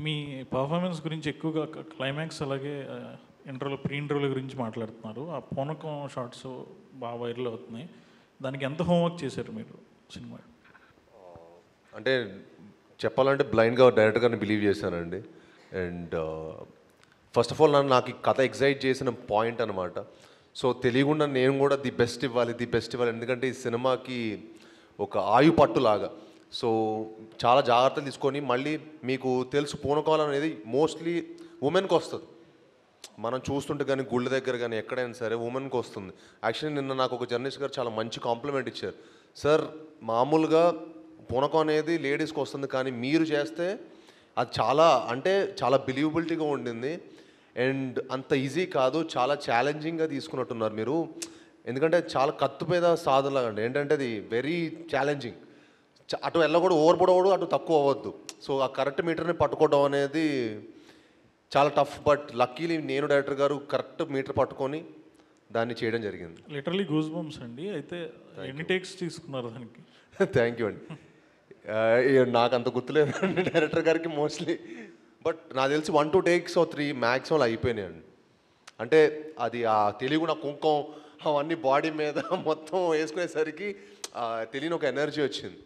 మీ performance గురించి ఎక్కువగా climax అలాగే ఇంటర్వ్యూలో ప్రీ ఇంటర్వ్యూల గురించి మాట్లాడుతున్నారు. ఆ పూనకం షార్ట్స్ బాగా వైరల్ అవుతున్నాయి. దానికి ఎంత హోంవర్క్ చేశారు మీరు సినిమా? అంటే చెప్పాలంటే బ్లైండ్గా డైరెక్టర్ గారిని బిలీవ్ చేశానండి. అండ్ ఫస్ట్ ఆఫ్ ఆల్ నాకు ఈ కథ ఎగ్జైట్ చేసిన పాయింట్ అనమాట. సో తెలియకుండా నేను కూడా ది బెస్ట్ ఇవ్వాలి. ఎందుకంటే ఈ సినిమాకి ఒక ఆయు పట్టులాగా. సో చాలా జాగ్రత్తలు తీసుకొని, మళ్ళీ మీకు తెలుసు పూనకాలం అనేది మోస్ట్లీ ఉమెన్కి వస్తుంది. మనం చూస్తుంటే కానీ గుళ్ళ దగ్గర కానీ ఎక్కడైనా సరే ఉమెన్కి వస్తుంది. యాక్చువల్లీ నిన్న నాకు ఒక జర్నలిస్ట్ గారు చాలా మంచి కాంప్లిమెంట్ ఇచ్చారు. సార్, మామూలుగా పూనకం అనేది లేడీస్కి వస్తుంది, కానీ మీరు చేస్తే అది చాలా బిలీవబిలిటీగా ఉండింది. అండ్ అంత ఈజీ కాదు, చాలా ఛాలెంజింగ్గా తీసుకున్నట్టున్నారు మీరు. ఎందుకంటే చాలా కత్తుపేద సాధనలాగా అండి. ఏంటంటే అది వెరీ ఛాలెంజింగ్. అటు వెళ్ళకూడదు, ఓవర్పడకూడదు, అటు తక్కువ అవ్వద్దు. సో ఆ కరెక్ట్ మీటర్ని పట్టుకోవడం అనేది చాలా టఫ్. బట్ లక్కీలీ నేను డైరెక్టర్ గారు కరెక్ట్ మీటర్ పట్టుకొని దాన్ని చేయడం జరిగింది. లిటరలీ గూస్ బంప్స్ అండి. అయితే ఎన్ని టేక్స్ తీసుకున్నారు దానికి? థ్యాంక్ యూ అండి. నాకు అంత గుర్తులేదండి డైరెక్టర్ గారికి మోస్ట్లీ. బట్ నాకు తెలిసి 1-2 టేక్స్ 3 మ్యాక్సిమం అయిపోయినాయండి. అంటే అది ఆ తెలుగు నా కుంకుమ అవన్నీ బాడీ మీద మొత్తం వేసుకునేసరికి తెలియని ఒక ఎనర్జీ వచ్చింది.